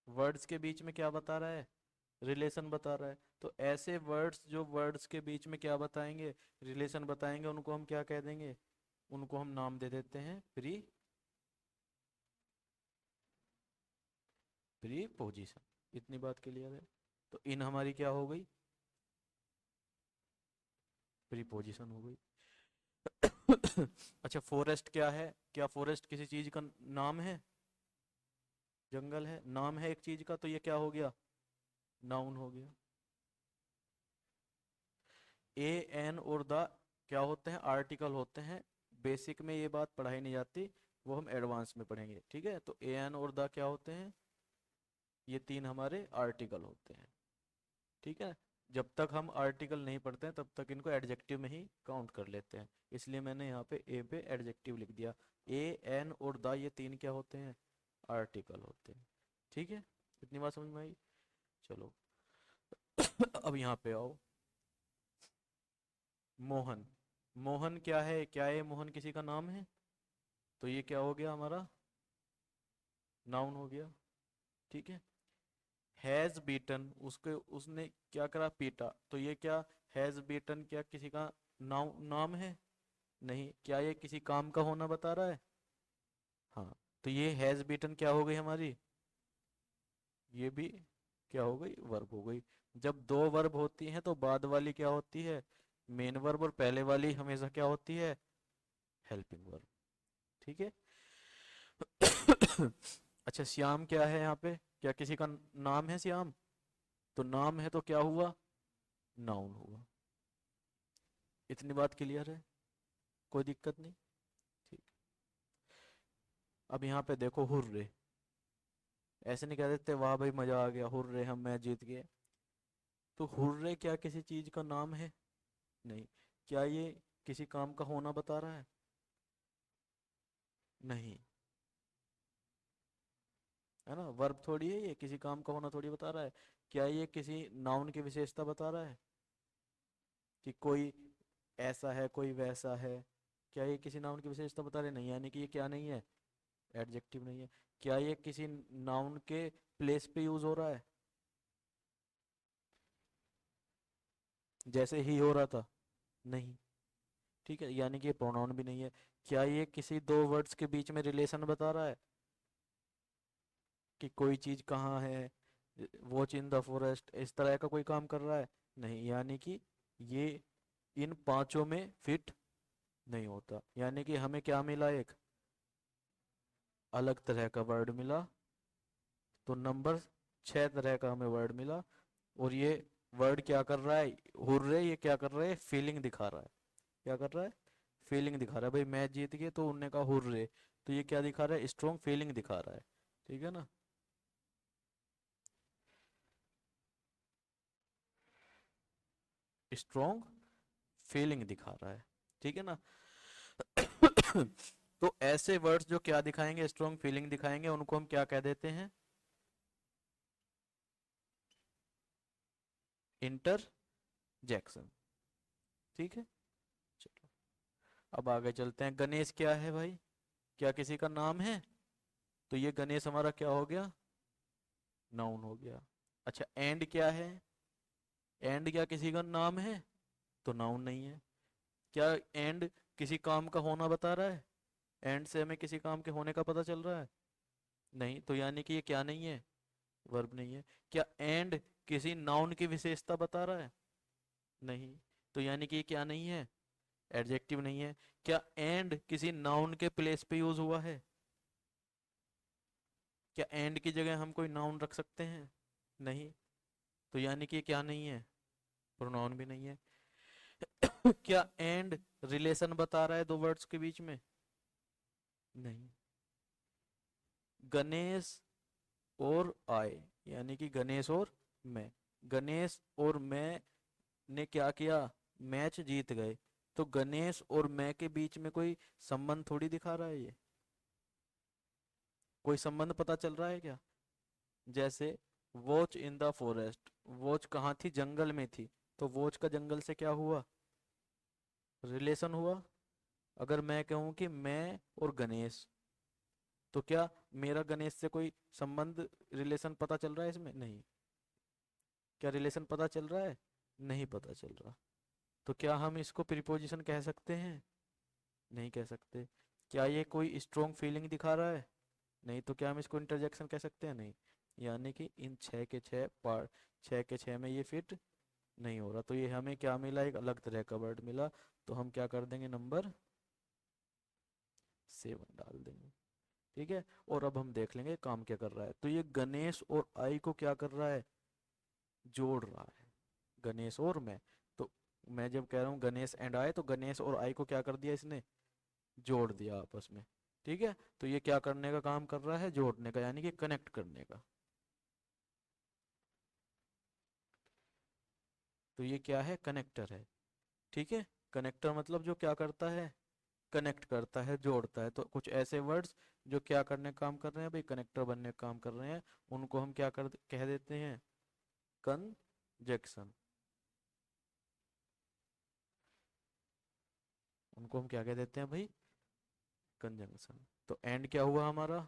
वर्ड्स के बीच में क्या बता रहा है? रिलेशन बता रहा है। तो ऐसे वर्ड्स जो वर्ड्स के बीच में क्या बताएंगे? रिलेशन बताएंगे, उनको हम क्या कह देंगे? उनको हम नाम दे देते हैं प्री प्रीपोजिशन। इतनी बात क्लियर है? तो इन हमारी क्या हो गई? प्रीपोजिशन हो गई। अच्छा, फॉरेस्ट क्या है? क्या फॉरेस्ट किसी चीज का नाम है? जंगल है, नाम है एक चीज का, तो ये क्या हो गया? नाउन हो गया। ए एन और द क्या होते हैं? आर्टिकल होते हैं। बेसिक में ये बात पढ़ाई नहीं जाती, वो हम एडवांस में पढ़ेंगे। ठीक है। तो ए एन और द क्या होते हैं? ये तीन हमारे आर्टिकल होते हैं। ठीक है। जब तक हम आर्टिकल नहीं पढ़ते हैं तब तक इनको एडजेक्टिव में ही काउंट कर लेते हैं। इसलिए मैंने यहाँ पे ए पे एडजेक्टिव लिख दिया। ए एन और द ये तीन क्या होते हैं? आर्टिकल होते हैं। ठीक है। इतनी बात समझ में आई? चलो। अब यहाँ पे आओ। मोहन। मोहन क्या है? क्या ये मोहन किसी का नाम है? तो ये क्या हो गया हमारा? नाउन हो गया। ठीक है। हैज बीटन, उसके उसने क्या करा? पीटा। तो ये क्या? हैज बीटन क्या किसी का नाम है? नहीं। क्या ये किसी काम का होना बता रहा है? हाँ। तो ये हैज बीटन क्या हो गई हमारी? ये भी क्या हो गई? वर्ब हो गई। जब दो वर्ब होती हैं तो बाद वाली क्या होती है? मेन वर्ब, और पहले वाली हमेशा क्या होती है? Helping verb. ठीक है। अच्छा, श्याम क्या है यहाँ पे? क्या किसी का नाम है श्याम? तो नाम है तो क्या हुआ? नाउन हुआ। इतनी बात क्लियर है? कोई दिक्कत नहीं? ठीक। अब यहाँ पे देखो, हुर्रे। ऐसे नहीं कह देते वाह भाई मजा आ गया, हुर्रे हम मैच जीत गए। तो हुर्रे क्या किसी चीज का नाम है? नहीं। क्या ये किसी काम का होना बता रहा है? नहीं। है ना? वर्ब थोड़ी है ये, किसी काम का होना थोड़ी बता रहा है। क्या ये किसी नाउन की विशेषता बता रहा है कि कोई ऐसा है, कोई वैसा है? क्या ये किसी नाउन की विशेषता बता रहे? नहीं। यानी कि ये क्या नहीं है? एडजेक्टिव नहीं है। क्या ये किसी नाउन के प्लेस पे यूज हो रहा है? जैसे ही हो रहा था? नहीं। ठीक है, यानी कि ये प्रोनाउन भी नहीं है। क्या ये किसी दो वर्ड्स के बीच में रिलेशन बता रहा है कि कोई चीज कहाँ है, वॉच इन द फॉरेस्ट, इस तरह का कोई काम कर रहा है? नहीं, यानी कि ये इन पांचों में फिट नहीं होता। यानी कि हमें क्या मिला, एक अलग तरह का वर्ड मिला। तो नंबर 6 तरह का हमें वर्ड मिला। और ये वर्ड क्या कर रहा है, हुर्रे, ये क्या कर रहा है, फीलिंग दिखा रहा है। क्या कर रहा है? फीलिंग दिखा रहा है। भाई मैच जीत गए तो उनने कहा हुर्रे, तो ये क्या दिखा रहा है, स्ट्रॉन्ग फीलिंग दिखा रहा है। ठीक है ना? स्ट्रॉन्ग फीलिंग दिखा रहा है। ठीक है ना? तो ऐसे वर्ड्स जो क्या दिखाएंगे, स्ट्रॉन्ग फीलिंग दिखाएंगे, उनको हम क्या कह देते हैं? इंटरजेक्शन। ठीक है, चलो अब आगे चलते हैं। गणेश क्या है भाई? क्या किसी का नाम है? तो ये गणेश हमारा क्या हो गया, नाउन हो गया। अच्छा, एंड क्या है? एंड क्या किसी का नाम है? तो नाउन नहीं है। क्या एंड किसी काम का होना बता रहा है? एंड से हमें किसी काम के होने का पता चल रहा है? नहीं, तो यानी कि ये क्या नहीं है, वर्ब नहीं है। क्या एंड किसी नाउन की विशेषता बता रहा है? नहीं, तो यानी कि ये क्या नहीं है, एडजेक्टिव नहीं है। क्या एंड किसी नाउन के प्लेस पे यूज हुआ है? क्या एंड की जगह हम कोई नाउन रख सकते हैं? नहीं, तो यानी कि ये क्या नहीं है, प्रोनाउन भी नहीं है। क्या एंड रिलेशन बता रहा है दो वर्ड्स के बीच में? नहीं। गणेश और आई, यानी कि गणेश और मैं, गणेश और मैं ने क्या किया, मैच जीत गए। तो गणेश और मैं के बीच में कोई संबंध थोड़ी दिखा रहा है ये। कोई संबंध पता चल रहा है क्या? जैसे watch in the forest, watch कहाँ थी, जंगल में थी। तो वॉच का जंगल से क्या हुआ, रिलेशन हुआ। अगर मैं कहूँ कि मैं और गणेश, तो क्या मेरा गणेश से कोई संबंध, रिलेशन पता चल रहा है इसमें? नहीं। क्या रिलेशन पता चल रहा है? नहीं पता चल रहा। तो क्या हम इसको प्रीपोजिशन कह सकते हैं? नहीं कह सकते। क्या ये कोई स्ट्रॉन्ग फीलिंग दिखा रहा है? नहीं। तो क्या हम इसको इंटरजेक्शन कह सकते हैं? नहीं। यानी कि इन छः के छः पार्ट, छः के छः में ये फिट नहीं हो रहा। तो ये हमें क्या मिला, एक अलग तरह का वर्ड मिला। तो हम क्या कर देंगे, नंबर 7 डाल देंगे। ठीक है, और अब हम देख लेंगे काम क्या कर रहा है। तो ये गणेश और आई को क्या कर रहा है, जोड़ रहा है, गणेश और मैं। तो मैं जब कह रहा हूँ गणेश एंड आई, तो गणेश और आई को क्या कर दिया इसने, जोड़ दिया आपस में। ठीक है, तो ये क्या करने का काम कर रहा है, जोड़ने का, यानी कि कनेक्ट करने का। तो ये क्या है, कनेक्टर है। ठीक है, कनेक्टर मतलब जो क्या करता है, कनेक्ट करता है, जोड़ता है। तो कुछ ऐसे वर्ड्स जो क्या करने का काम कर रहे हैं भाई, कनेक्टर बनने का काम कर रहे हैं, उनको हम क्या कर कह देते हैं, कंजक्शन। उनको हम क्या कह देते हैं भाई, कंजंक्शन। तो एंड क्या हुआ हमारा,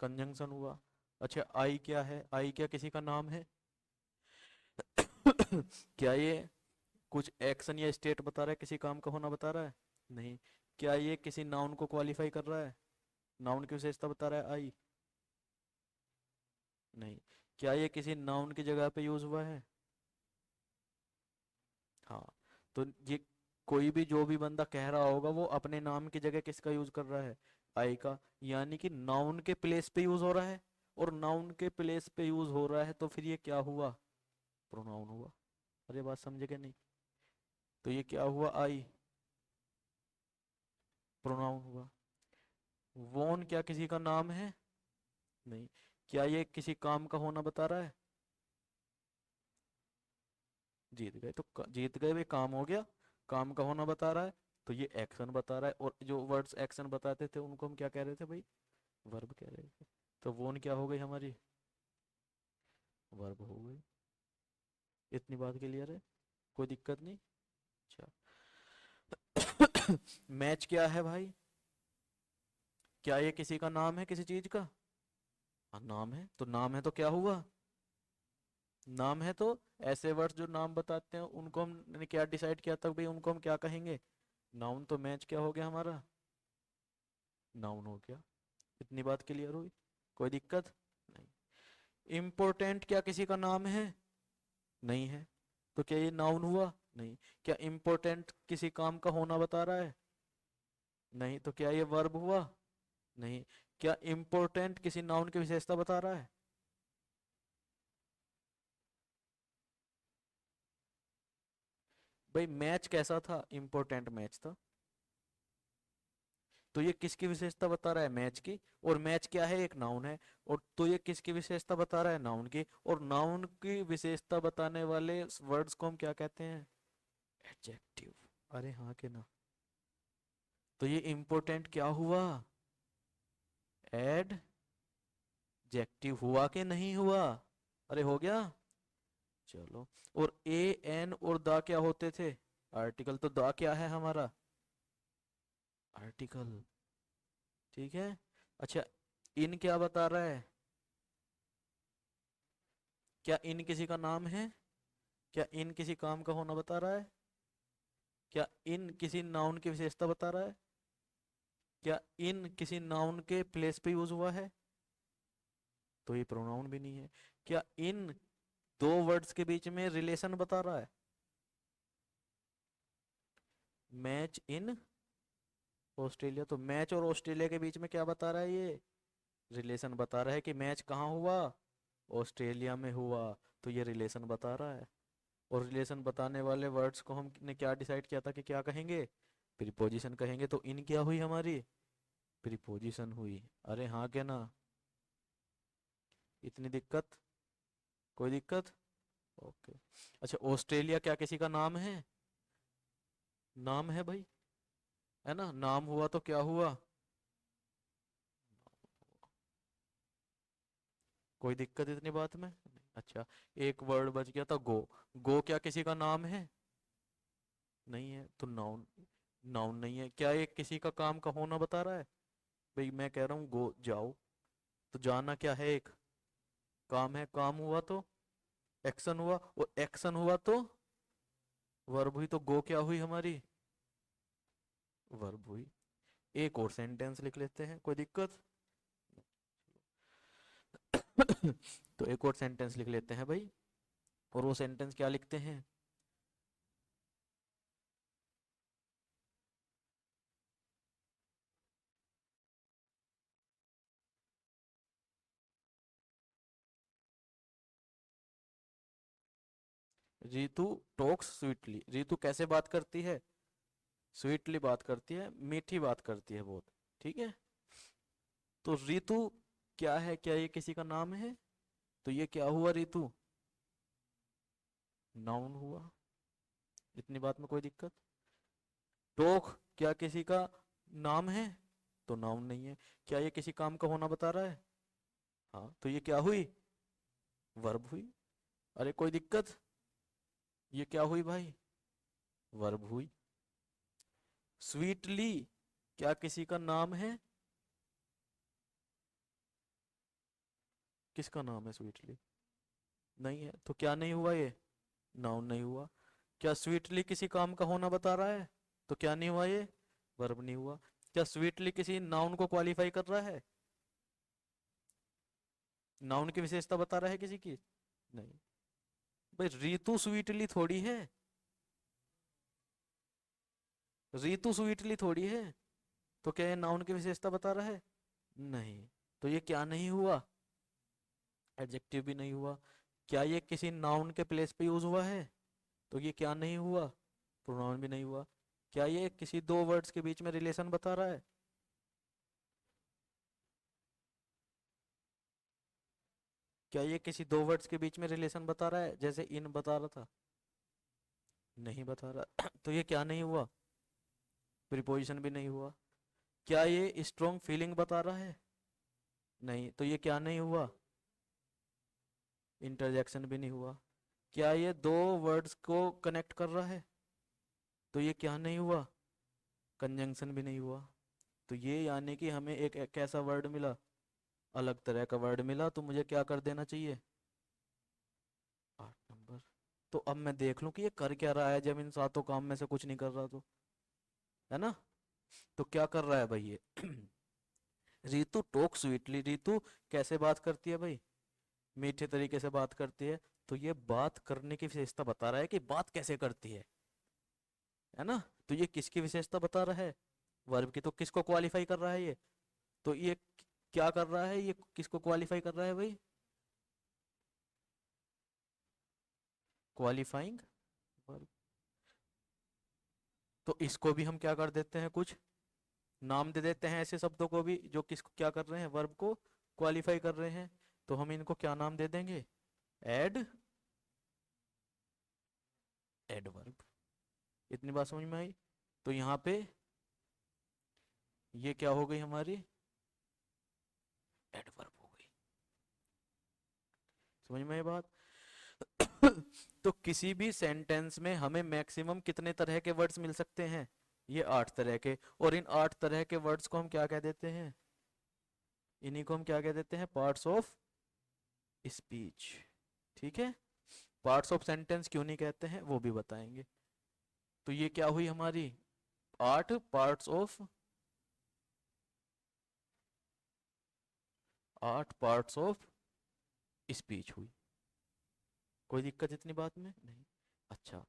कंजंक्शन हुआ। अच्छा, आई क्या है, आई क्या किसी का नाम है? क्या ये कुछ एक्शन या स्टेट बता रहा है, किसी काम का होना बता रहा है? नहीं। क्या ये किसी नाउन को क्वालिफाई कर रहा है, नाउन की विशेषता बता रहा है आई? नहीं। क्या ये किसी नाउन की जगह पे यूज हुआ है? हाँ। तो ये कोई भी जो भी बंदा कह रहा होगा वो अपने नाम की जगह किसका यूज कर रहा है, आई का। यानी कि नाउन के प्लेस पे यूज हो रहा है। और नाउन के प्लेस पे यूज हो रहा है तो फिर ये क्या हुआ, प्रोनाउन हुआ। अरे बात समझे क्या नहीं? तो ये क्या हुआ, आई, प्रोनाउन हुआ। वोन क्या किसी का नाम है? नहीं। क्या ये किसी काम का होना बता रहा है? जीत गए, तो जीत गए भाई, काम हो गया, काम का होना बता रहा है। तो ये एक्शन बता रहा है, और जो वर्ड्स एक्शन बताते थे उनको हम क्या कह रहे थे भाई, वर्ब कह रहे थे। तो वोन क्या हो गई हमारी, वर्ब हो गई। इतनी बात क्लियर है, कोई दिक्कत नहीं। अच्छा, मैच क्या है भाई? क्या ये किसी का नाम है, किसी चीज का? हाँ नाम है, तो नाम है तो क्या हुआ, नाम है तो ऐसे वर्ड्स जो नाम बताते हैं उनको हमने क्या डिसाइड किया था भाई, उनको हम क्या कहेंगे? नाउन। तो मैच क्या हो गया हमारा? नाउन हो गया। इतनी बात क्लियर हुई? कोई दिक्कत नहीं। इम्पोर्टेंट क्या किसी का नाम है? नहीं है। तो क्या ये नाउन हुआ? नहीं। क्या इम्पोर्टेंट किसी काम का होना बता रहा है? नहीं। तो क्या ये वर्ब हुआ? नहीं। क्या इम्पोर्टेंट किसी नाउन की विशेषता बता रहा है? भाई मैच कैसा था? इम्पोर्टेंट मैच था। तो ये किसकी विशेषता बता रहा है? मैच की। और मैच क्या है? एक नाउन है। और तो ये किसकी विशेषता बता रहा है? नाउन की। और नाउन की विशेषता बताने वाले वर्ड्स को हम क्या कहते हैं? एडजेक्टिव। अरे हाँ के ना? तो ये इम्पोर्टेंट क्या हुआ? एडजेक्टिव हुआ कि नहीं हुआ? अरे हो गया। चलो। और ए एन और द क्या होते थे? आर्टिकल। तो द क्या है हमारा? आर्टिकल। ठीक है। अच्छा। इन क्या बता रहा है? क्या इन किसी का नाम है? क्या इन किसी काम का होना बता रहा है? क्या इन किसी नाउन की विशेषता बता रहा है? क्या इन किसी नाउन के प्लेस पे यूज हुआ है? तो ये प्रोनाउन भी नहीं है। क्या इन दो वर्ड्स के बीच में रिलेशन बता रहा है? Match in Australia. तो मैच और ऑस्ट्रेलिया के बीच में क्या बता रहा है ये? रिलेशन बता रहा है कि मैच कहाँ हुआ? ऑस्ट्रेलिया में हुआ। तो ये रिलेशन बता रहा है। और रिलेशन बताने वाले वर्ड्स को हमने क्या डिसाइड किया था कि क्या कहेंगे? प्रीपोजिशन कहेंगे। तो इन क्या हुई हमारी? प्रीपोजिशन हुई। अरे हाँ क्या ना? इतनी दिक्कत? कोई दिक्कत? ओके। अच्छा, ऑस्ट्रेलिया क्या किसी का नाम है? नाम है भाई। है ना? नाम हुआ तो क्या हुआ? कोई दिक्कत इतनी बात में? अच्छा। एक वर्ड बच गया था, गो। गो क्या किसी का नाम है? नहीं है। तो नाउन। नाउन नहीं है। क्या ये किसी का काम का होना बता रहा है? भाई मैं कह रहा हूँ गो जाओ। तो जाना क्या है? एक काम है। काम हुआ तो एक्शन हुआ। और एक्शन हुआ तो वर्ब हुई। तो गो क्या हुई हमारी? वर्ब हुई। एक और सेंटेंस लिख लेते हैं, कोई दिक्कत? तो एक और सेंटेंस लिख लेते हैं भाई। और वो सेंटेंस क्या लिखते हैं? रीतु टॉक्स स्वीटली। रीतु कैसे बात करती है? स्वीटली बात करती है, मीठी बात करती है बहुत। ठीक है। तो रीतु क्या है? क्या ये किसी का नाम है? तो ये क्या हुआ? रीतु नाउन हुआ। इतनी बात में कोई दिक्कत? टोक क्या किसी का नाम है? तो नाउन नहीं है। क्या ये किसी काम का होना बता रहा है? हाँ। तो ये क्या हुई? वर्ब हुई। अरे कोई दिक्कत? ये क्या हुई भाई? वर्ब हुई। स्वीटली क्या किसी का नाम है? किसका नाम है स्वीटली? नहीं है। तो क्या नहीं हुआ ये? नाउन नहीं हुआ। क्या स्वीटली किसी काम का होना बता रहा है? तो क्या नहीं हुआ ये? वर्ब नहीं हुआ। क्या स्वीटली किसी नाउन को क्वालिफाई कर रहा है? नाउन की विशेषता बता रहा है किसी की? नहीं। भाई रीतु स्वीटली थोड़ी है। रीतु स्वीटली थोड़ी है। तो क्या ये नाउन की विशेषता बता रहा है? नहीं। तो ये क्या नहीं हुआ? एडजेक्टिव भी नहीं हुआ। क्या ये किसी नाउन के प्लेस पे यूज हुआ है? तो ये क्या नहीं हुआ? प्रोनाउन भी नहीं हुआ। क्या ये किसी दो वर्ड्स के बीच में रिलेशन बता रहा है? क्या ये किसी दो वर्ड्स के बीच में रिलेशन बता रहा है, जैसे इन बता रहा था? नहीं बता रहा। तो ये क्या नहीं हुआ? प्रीपोजिशन भी नहीं हुआ। क्या ये स्ट्रॉन्ग फीलिंग बता रहा है? नहीं। तो ये क्या नहीं हुआ? इंटरजेक्शन भी नहीं हुआ। क्या ये दो वर्ड्स को कनेक्ट कर रहा है? तो ये क्या नहीं हुआ? कंजंक्शन भी नहीं हुआ। तो ये यानी कि हमें एक ऐसा वर्ड मिला, अलग तरह का वर्ड मिला, तो मुझे क्या कर देना चाहिए? तो अब मैं देख लूं कि ये कर क्या रहा है जब इन सातों काम में से कुछ नहीं कर रहा, तो है ना। तो क्या कर रहा है भाई ये रितु टॉक स्वीटली, रितु कैसे बात करती है भाई, मीठे तरीके से बात करती है। तो ये बात करने की विशेषता बता रहा है कि बात कैसे करती है ना। तो ये किसकी विशेषता बता रहा है, वर्ब की। तो किसको क्वालिफाई कर रहा है ये, तो ये क्या कर रहा है, ये किसको क्वालिफाई कर रहा है भाई, क्वालिफाइंग वर्ब। तो इसको भी हम क्या कर देते हैं, कुछ नाम दे देते हैं ऐसे शब्दों को भी जो किसको क्या कर रहे हैं, वर्ब को क्वालिफाई कर रहे हैं। तो हम इनको क्या नाम दे देंगे, एड, एडवर्ब। इतनी बात समझ में आई। तो यहाँ पे ये क्या हो गई हमारी, एडवर्ब हो गई। समझ में आई बात। तो किसी भी सेंटेंस में हमें मैक्सिमम कितने तरह के वर्ड्स मिल सकते हैं, ये 8 तरह के। और इन 8 तरह के वर्ड्स को हम क्या कह देते हैं, इन्हीं को हम क्या कह देते हैं, पार्ट्स ऑफ स्पीच। ठीक है, पार्ट्स ऑफ सेंटेंस क्यों नहीं कहते हैं वो भी बताएंगे। तो ये क्या हुई हमारी, 8 parts of, 8 parts of speech हुई। कोई दिक्कत इतनी बात में नहीं। अच्छा,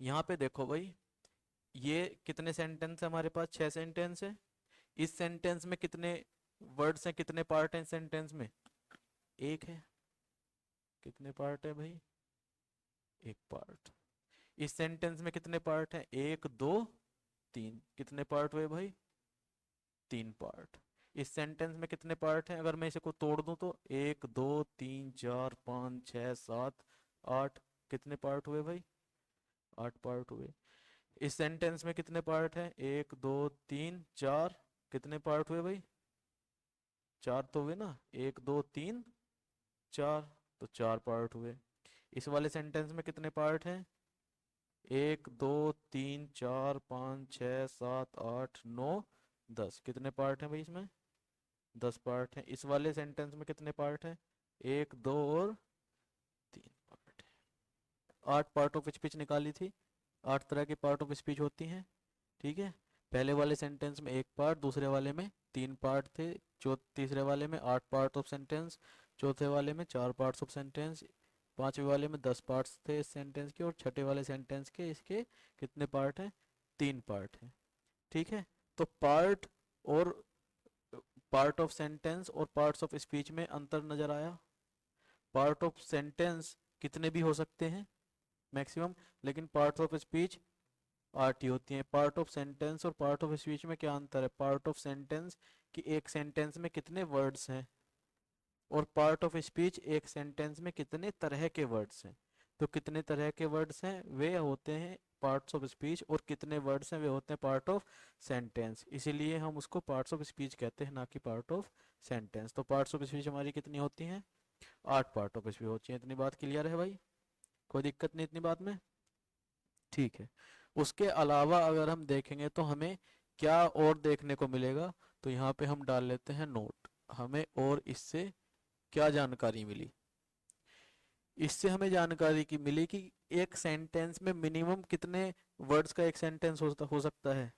यहाँ पे देखो भाई, ये कितने सेंटेंस है हमारे पास, 6 सेंटेंस है। इस सेंटेंस में कितने वर्ड्स हैं, कितने पार्ट हैं सेंटेंस में, एक है। कितने पार्ट है भाई, एक पार्ट। इस सेंटेंस में कितने पार्ट हैं, 1 2 3, कितने पार्ट हुए भाई, 3 पार्ट। इस सेंटेंस में कितने पार्ट हैं, अगर मैं इसे को तोड़ दूं तो 1 2 3 4 5 6 7 8, कितने पार्ट हुए भाई, 8 पार्ट हुए। इस सेंटेंस में कितने पार्ट हैं, 1 2 3 4, कितने पार्ट हुए भाई, 4 तो हुए ना, 1 2 3 4, तो 4 पार्ट हुए। इस वाले सेंटेंस में कितने पार्ट हैं, 1 2 3 4 5 6 7 8 9 10, कितने पार्ट हैं भाई इसमें, 10 पार्ट हैं। इस वाले सेंटेंस में कितने पार्ट हैं, 1 2 और 3 पार्ट है। 8 पार्ट ऑफ स्पीच निकाली थी, 8 तरह की पार्ट ऑफ स्पीच होती हैं। ठीक है, पहले वाले सेंटेंस में एक पार्ट, दूसरे वाले में 3 पार्ट थे, तीसरे वाले में 8 पार्ट ऑफ सेंटेंस, चौथे वाले में 4 पार्ट्स ऑफ सेंटेंस, पांचवे वाले में 10 पार्ट्स थे इस सेंटेंस के, और छठे वाले सेंटेंस के इसके कितने पार्ट हैं, 3 पार्ट हैं। ठीक है, तो पार्ट और पार्ट ऑफ सेंटेंस और पार्ट्स ऑफ स्पीच में अंतर नजर आया। पार्ट ऑफ सेंटेंस कितने भी हो सकते हैं मैक्सिमम, लेकिन पार्ट्स ऑफ स्पीच 8 ही होती हैं। पार्ट ऑफ सेंटेंस और पार्ट ऑफ स्पीच में क्या अंतर है, पार्ट ऑफ सेंटेंस कि एक सेंटेंस में कितने वर्ड्स हैं, और पार्ट ऑफ स्पीच एक सेंटेंस में कितने तरह के वर्ड्स हैं। तो कितने तरह के वर्ड्स हैं वे होते हैं पार्ट्स ऑफ स्पीच, और कितने वर्ड्स हैं वे होते हैं पार्ट ऑफ सेंटेंस। इसीलिए हम उसको पार्ट्स ऑफ स्पीच कहते हैं, ना कि पार्ट ऑफ सेंटेंस। तो पार्ट्स ऑफ स्पीच हमारी कितनी होती हैं, 8 पार्ट ऑफ स्पीच होती हैं। इतनी बात क्लियर है भाई, कोई दिक्कत नहीं इतनी बात में। ठीक है, उसके अलावा अगर हम देखेंगे तो हमें क्या और देखने को मिलेगा, तो यहाँ पे हम डाल लेते हैं नोट, हमें और इससे क्या जानकारी मिली। इससे हमें जानकारी की मिली कि एक सेंटेंस में मिनिमम कितने वर्ड्स का एक सेंटेंस हो सकता है,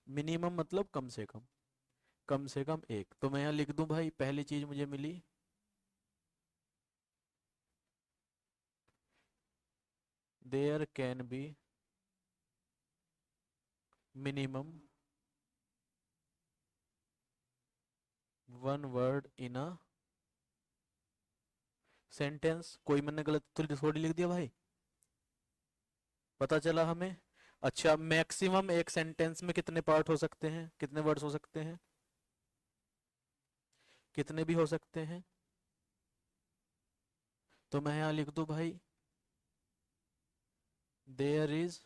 मिनिमम मतलब कम से कम एक। तो मैं यहाँ लिख दूं भाई, पहली चीज मुझे मिली, there can be minimum 1 word in a sentence. कोई मैंने गलत तो थोड़ी लिख दिया भाई, पता चला हमें। अच्छा, मैक्सिमम एक सेंटेंस में कितने पार्ट हो सकते हैं, कितने वर्ड्स हो सकते हैं, कितने भी हो सकते हैं। तो मैं यहाँ लिख दूं भाई, there is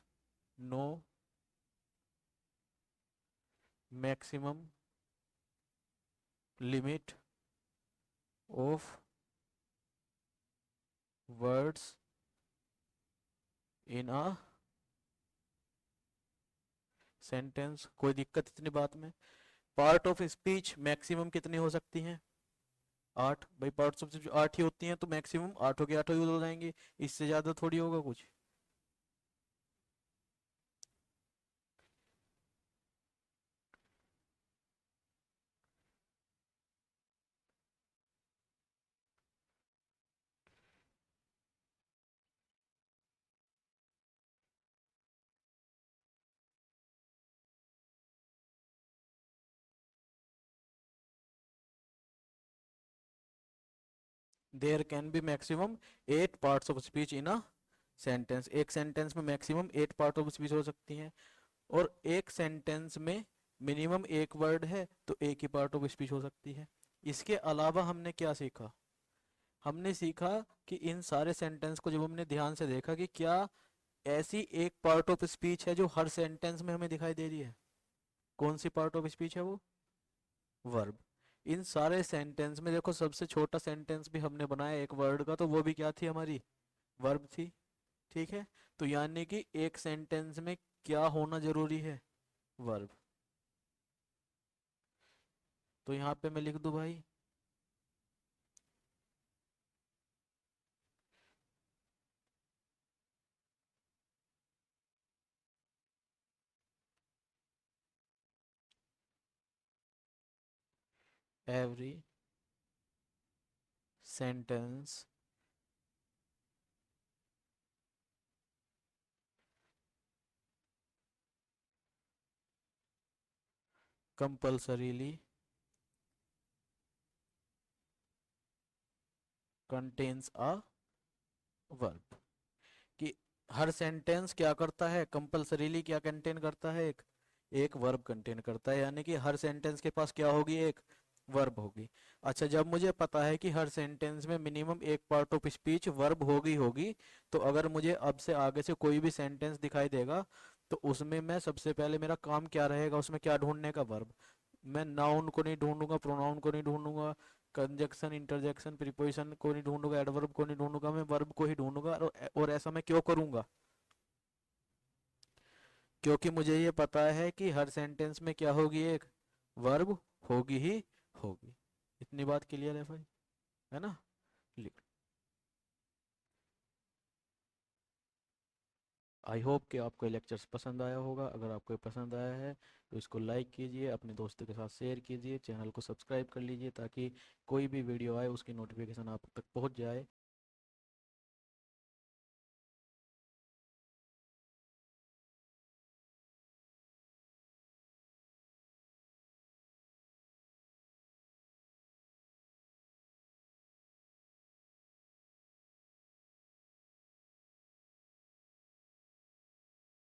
no maximum limit of words in a sentence. कोई दिक्कत इतनी बात में। पार्ट ऑफ स्पीच मैक्सिमम कितनी हो सकती हैं, 8 भाई, पार्ट्स ऑफ स्पीच 8 ही होती हैं, तो मैक्सिमम 8 के 8 यूज हो जाएंगे, इससे ज़्यादा थोड़ी होगा कुछ। There can be maximum 8 parts of speech in a sentence. एक सेंटेंस में मैक्सिमम 8 पार्ट ऑफ स्पीच हो सकती हैं। और एक सेंटेंस में मिनिमम एक वर्ड है तो एक ही पार्ट ऑफ स्पीच हो सकती है। इसके अलावा हमने क्या सीखा? हमने सीखा कि इन सारे सेंटेंस को जब हमने ध्यान से देखा कि क्या ऐसी एक पार्ट ऑफ स्पीच है जो हर सेंटेंस में हमें दिखाई दे रही है। कौन सी पार्ट ऑफ स्पीच है वो? वर्ब। इन सारे सेंटेंस में देखो, सबसे छोटा सेंटेंस भी हमने बनाया एक वर्ड का, तो वो भी क्या थी हमारी? वर्ब थी। ठीक है, तो यानी कि एक सेंटेंस में क्या होना जरूरी है? वर्ब। तो यहाँ पे मैं लिख दूं भाई, every sentence compulsorily contains a verb. कि हर सेंटेंस क्या करता है? कंपल्सरीली क्या कंटेन करता है? एक वर्ब कंटेन करता है, यानी कि हर सेंटेंस के पास क्या होगी? एक वर्ब होगी। अच्छा, जब मुझे पता है कि हर सेंटेंस में मिनिमम एक पार्ट ऑफ स्पीच वर्ब होगी, तो अगर मुझे अब से आगे से कोई भी सेंटेंस दिखाई देगा, तो उसमें मैं सबसे पहले मेरा काम क्या रहेगा? उसमें क्या ढूंढने का? वर्ब। मैं नाउन को नहीं ढूंढूंगा, प्रोनाउन को नहीं ढूंढूंगा, कंजक्शन इंटरजेक्शन प्रीपोजिशन को नहीं ढूंढूंगा, एडवर्ब को नहीं ढूंढूंगा, मैं वर्ब को ही ढूंढूंगा। और ऐसा मैं क्यों करूंगा? क्योंकि मुझे ये पता है कि हर सेंटेंस में क्या होगी? एक वर्ब होगी ही होगी। इतनी बात क्लियर है भाई? है ना? लिख। आई होप कि आपको लेक्चर्स पसंद आया होगा। अगर आपको पसंद आया है तो इसको लाइक कीजिए, अपने दोस्तों के साथ शेयर कीजिए, चैनल को सब्सक्राइब कर लीजिए ताकि कोई भी वीडियो आए उसकी नोटिफिकेशन आप तक पहुंच जाए।